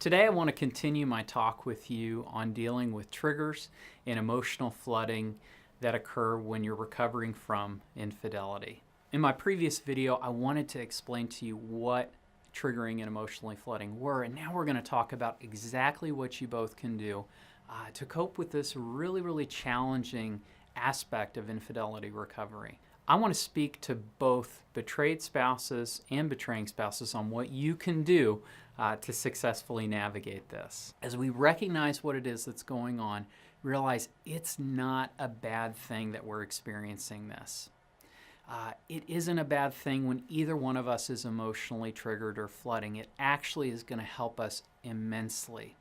Today I want to continue my talk with you on dealing with triggers and emotional flooding that occur when you're recovering from infidelity. In my previous video, I wanted to explain to you what triggering and emotionally flooding were, and now we're going to talk about exactly what you both can do to cope with this really challenging aspect of infidelity recovery. I want to speak to both betrayed spouses and betraying spouses on what you can do to successfully navigate this. As we recognize what it is that's going on, realize it's not a bad thing that we're experiencing this. It isn't a bad thing when either one of us is emotionally triggered or flooding. It actually is going to help us immensely.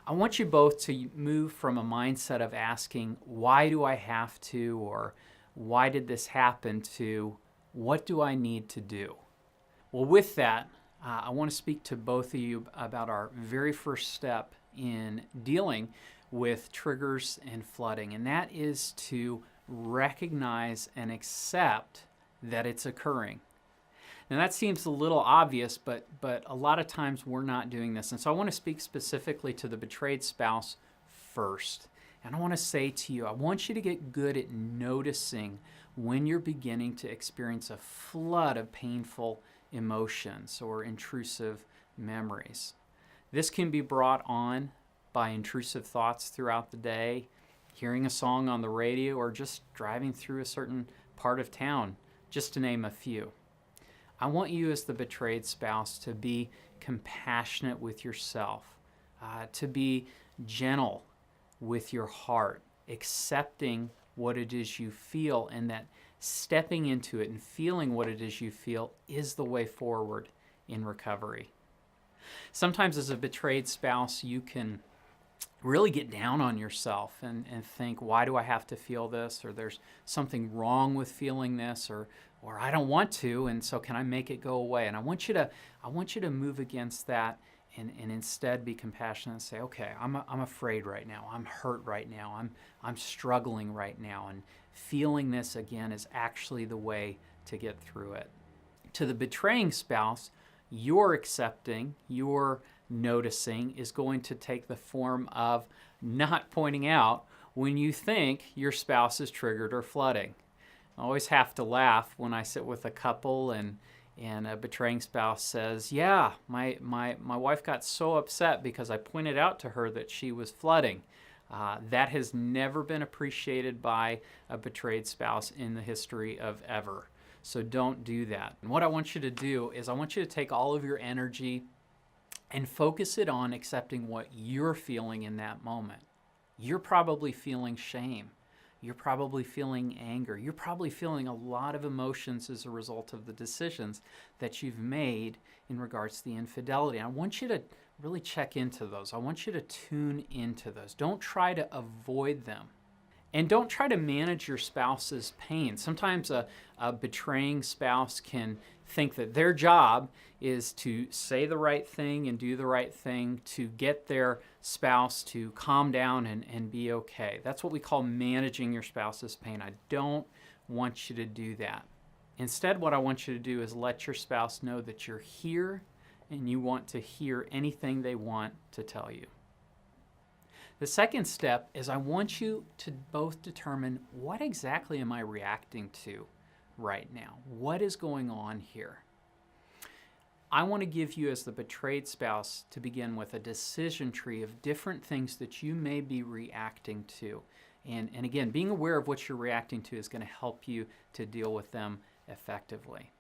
I want you both to move from a mindset of asking, why do I have to, or why did this happen, to what do I need to do? Well, with that, I want to speak to both of you about our very first step in dealing with triggers and flooding, and that is to recognize and accept that it's occurring. Now that seems a little obvious, but a lot of times we're not doing this. And so I want to speak specifically to the betrayed spouse first. And I want to say to you, I want you to get good at noticing when you're beginning to experience a flood of painful emotions or intrusive memories. This can be brought on by intrusive thoughts throughout the day, hearing a song on the radio, or just driving through a certain part of town, just to name a few. I want you as the betrayed spouse to be compassionate with yourself, to be gentle with your heart, accepting what it is you feel, and that stepping into it and feeling what it is you feel is the way forward in recovery. Sometimes as a betrayed spouse, you can really get down on yourself and think, why do I have to feel this? Or there's something wrong with feeling this, or I don't want to, and so can I make it go away? And I want you to move against that and instead be compassionate and say, okay, I'm afraid right now. I'm hurt right now. I'm struggling right now. And feeling this again is actually the way to get through it. To the betraying spouse, your accepting, your noticing is going to take the form of not pointing out when you think your spouse is triggered or flooding. I always have to laugh when I sit with a couple and a betraying spouse says, yeah, my wife got so upset because I pointed out to her that she was flooding. That has never been appreciated by a betrayed spouse in the history of ever. So don't do that. And what I want you to do is I want you to take all of your energy and focus it on accepting what you're feeling in that moment. You're probably feeling shame. You're probably feeling anger. You're probably feeling a lot of emotions as a result of the decisions that you've made in regards to the infidelity. And I want you to really check into those. I want you to tune into those. Don't try to avoid them. And don't try to manage your spouse's pain. Sometimes a betraying spouse can think that their job is to say the right thing and do the right thing to get their spouse to calm down and be okay. That's what we call managing your spouse's pain. I don't want you to do that. Instead, what I want you to do is let your spouse know that you're here and you want to hear anything they want to tell you. The second step is I want you to both determine, what exactly am I reacting to right now? What is going on here? I want to give you, as the betrayed spouse, to begin with a decision tree of different things that you may be reacting to. And again, being aware of what you're reacting to is going to help you to deal with them effectively.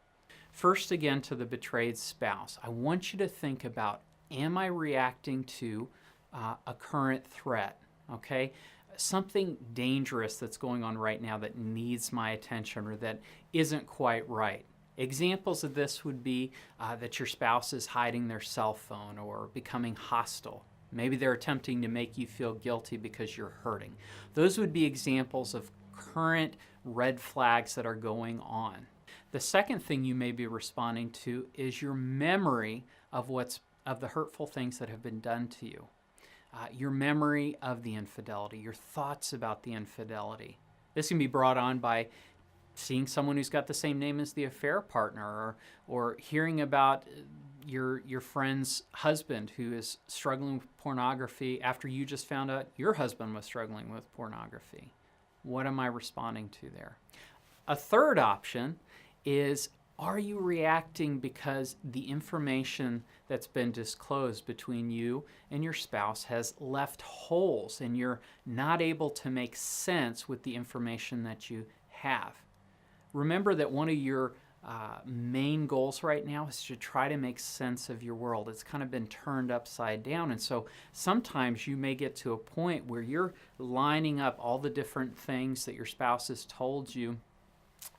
First, again, to the betrayed spouse, I want you to think about, am I reacting to a current threat, okay? Something dangerous that's going on right now that needs my attention or that isn't quite right. Examples of this would be that your spouse is hiding their cell phone or becoming hostile. Maybe they're attempting to make you feel guilty because you're hurting. Those would be examples of current red flags that are going on. The second thing you may be responding to is your memory of the hurtful things that have been done to you. Your memory of the infidelity, your thoughts about the infidelity. This can be brought on by seeing someone who's got the same name as the affair partner, or hearing about your friend's husband who is struggling with pornography after you just found out your husband was struggling with pornography. What am I responding to there? A third option is, are you reacting because the information that's been disclosed between you and your spouse has left holes and you're not able to make sense with the information that you have? Remember that one of your main goals right now is to try to make sense of your world. It's kind of been turned upside down, and so sometimes you may get to a point where you're lining up all the different things that your spouse has told you,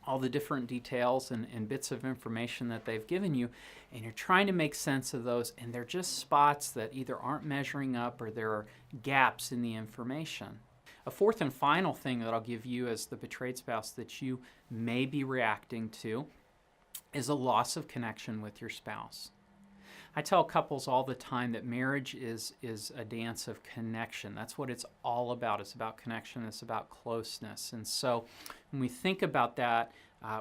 all the different details and bits of information that they've given you, and you're trying to make sense of those, and they're just spots that either aren't measuring up or there are gaps in the information. A fourth and final thing that I'll give you as the betrayed spouse that you may be reacting to is a loss of connection with your spouse. I tell couples all the time that marriage is a dance of connection. That's what it's all about. It's about connection. It's about closeness. And so when we think about that,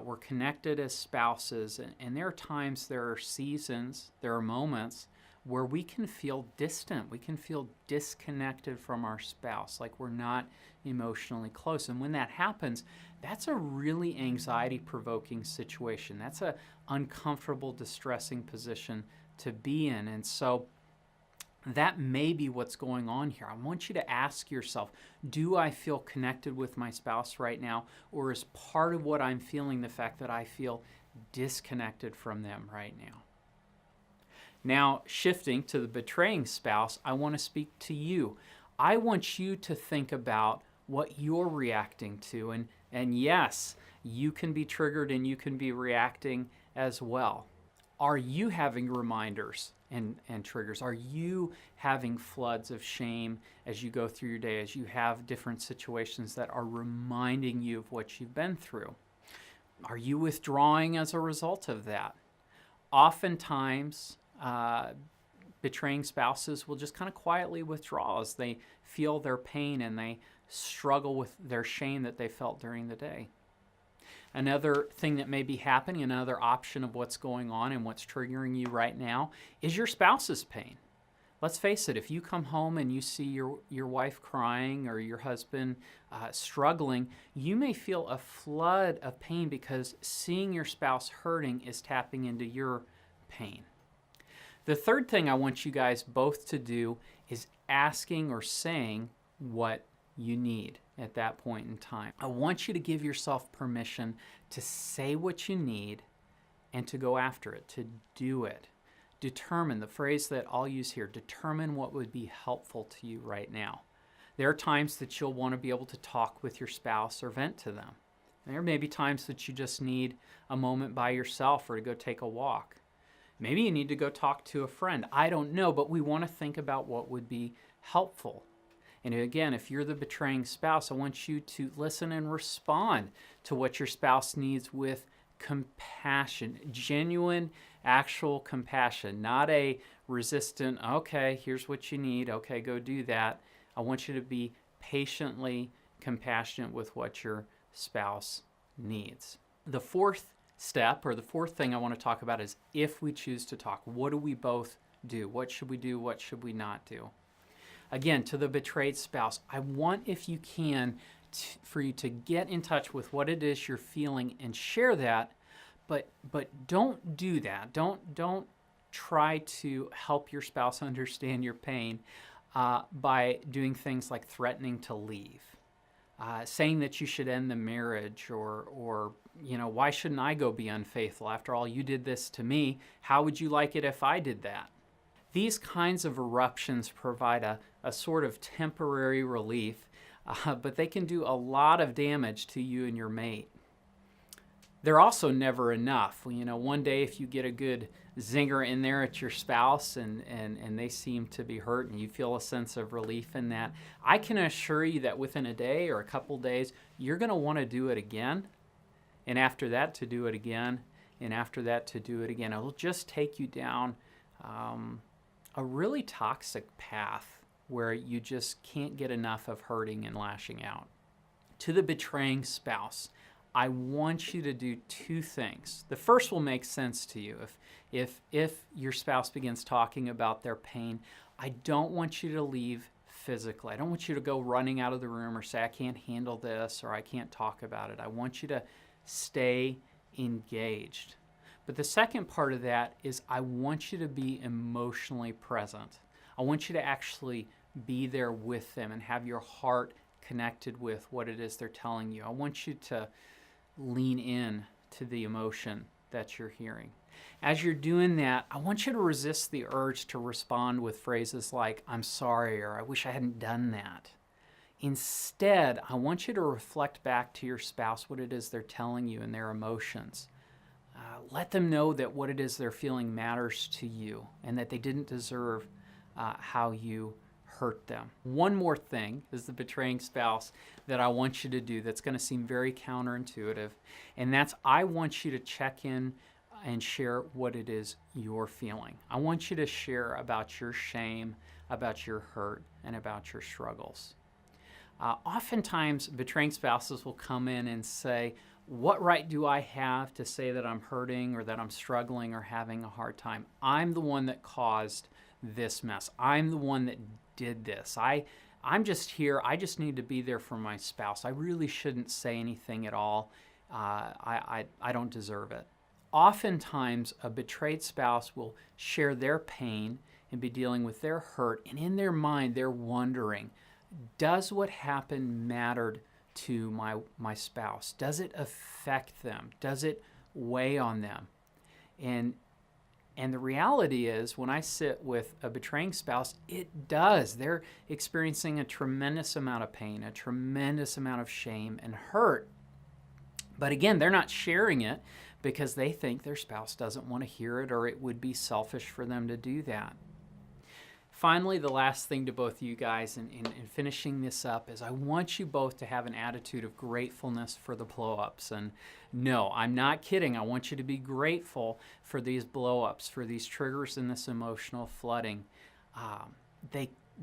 we're connected as spouses, and there are times, there are seasons, there are moments where we can feel distant. We can feel disconnected from our spouse, like we're not emotionally close. And when that happens, that's a really anxiety-provoking situation. That's an uncomfortable, distressing position to be in. And so that may be what's going on here. I want you to ask yourself, do I feel connected with my spouse right now? Or is part of what I'm feeling the fact that I feel disconnected from them right now? Now, shifting to the betraying spouse, I want to speak to you. I want you to think about what you're reacting to. And yes, you can be triggered and you can be reacting as well. Are you having reminders and triggers? Are you having floods of shame as you go through your day, as you have different situations that are reminding you of what you've been through? Are you withdrawing as a result of that? Oftentimes, betraying spouses will just kind of quietly withdraw as they feel their pain and they struggle with their shame that they felt during the day. Another thing that may be happening, another option of what's going on and what's triggering you right now, is your spouse's pain. Let's face it, if you come home and you see your wife crying or your husband struggling, you may feel a flood of pain because seeing your spouse hurting is tapping into your pain. The third thing I want you guys both to do is asking or saying what you need at that point in time. I want you to give yourself permission to say what you need and to go after it, to do it. Determine, the phrase that I'll use here, determine what would be helpful to you right now. There are times that you'll want to be able to talk with your spouse or vent to them. There may be times that you just need a moment by yourself or to go take a walk. Maybe you need to go talk to a friend. I don't know, but we want to think about what would be helpful. And again, if you're the betraying spouse, I want you to listen and respond to what your spouse needs with compassion, genuine, actual compassion, not a resistant, okay, here's what you need, okay, go do that. I want you to be patiently compassionate with what your spouse needs. The fourth step, or the fourth thing I want to talk about, is if we choose to talk, what do we both do? What should we do? What should we not do? Again, to the betrayed spouse, I want, if you can, for you to get in touch with what it is you're feeling and share that, but don't do that. Don't try to help your spouse understand your pain by doing things like threatening to leave, saying that you should end the marriage, or why shouldn't I go be unfaithful? After all, you did this to me. How would you like it if I did that? These kinds of eruptions provide a sort of temporary relief, but they can do a lot of damage to you and your mate. They're also never enough. One day if you get a good zinger in there at your spouse and they seem to be hurt and you feel a sense of relief in that, I can assure you that within a day or a couple days, you're going to want to do it again, and after that to do it again, and after that to do it again. It'll just take you down a really toxic path where you just can't get enough of hurting and lashing out. To the betraying spouse, I want you to do two things. The first will make sense to you. If your spouse begins talking about their pain, I don't want you to leave physically. I don't want you to go running out of the room or say, I can't handle this or I can't talk about it. I want you to stay engaged. But the second part of that is I want you to be emotionally present. I want you to actually be there with them and have your heart connected with what it is they're telling you. I want you to lean in to the emotion that you're hearing. As you're doing that, I want you to resist the urge to respond with phrases like, I'm sorry, or I wish I hadn't done that. Instead, I want you to reflect back to your spouse what it is they're telling you and their emotions. Let them know that what it is they're feeling matters to you and that they didn't deserve how you hurt them. One more thing is the betraying spouse that I want you to do that's going to seem very counterintuitive, and that's I want you to check in and share what it is you're feeling. I want you to share about your shame, about your hurt, and about your struggles. Oftentimes, betraying spouses will come in and say, what right do I have to say that I'm hurting or that I'm struggling or having a hard time? I'm the one that caused this mess. I'm the one that did this. I'm just here. I just need to be there for my spouse. I really shouldn't say anything at all. I don't deserve it. Oftentimes, a betrayed spouse will share their pain and be dealing with their hurt, and in their mind, they're wondering, does what happened matter to my spouse? Does it affect them? Does it weigh on them? And the reality is, when I sit with a betraying spouse, it does. They're experiencing a tremendous amount of pain, a tremendous amount of shame and hurt. But again, they're not sharing it because they think their spouse doesn't want to hear it, or it would be selfish for them to do that. Finally, the last thing to both you guys in finishing this up is I want you both to have an attitude of gratefulness for the blow-ups. And no, I'm not kidding. I want you to be grateful for these blow-ups, for these triggers and this emotional flooding.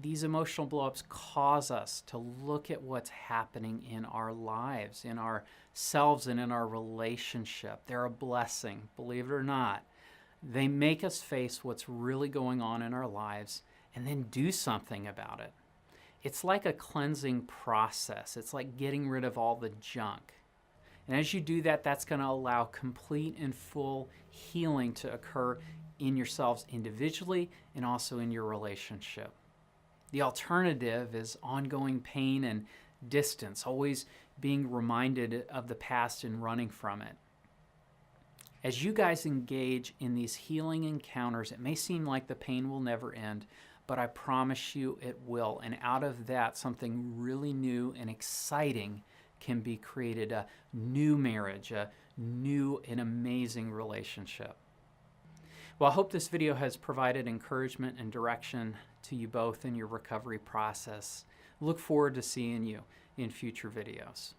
These emotional blow-ups cause us to look at what's happening in our lives, in ourselves, and in our relationship. They're a blessing, believe it or not. They make us face what's really going on in our lives and then do something about it. It's like a cleansing process. It's like getting rid of all the junk. And as you do that, that's going to allow complete and full healing to occur in yourselves individually and also in your relationship. The alternative is ongoing pain and distance, always being reminded of the past and running from it. As you guys engage in these healing encounters, it may seem like the pain will never end, but I promise you it will. And out of that, something really new and exciting can be created, a new marriage, a new and amazing relationship. Well, I hope this video has provided encouragement and direction to you both in your recovery process. Look forward to seeing you in future videos.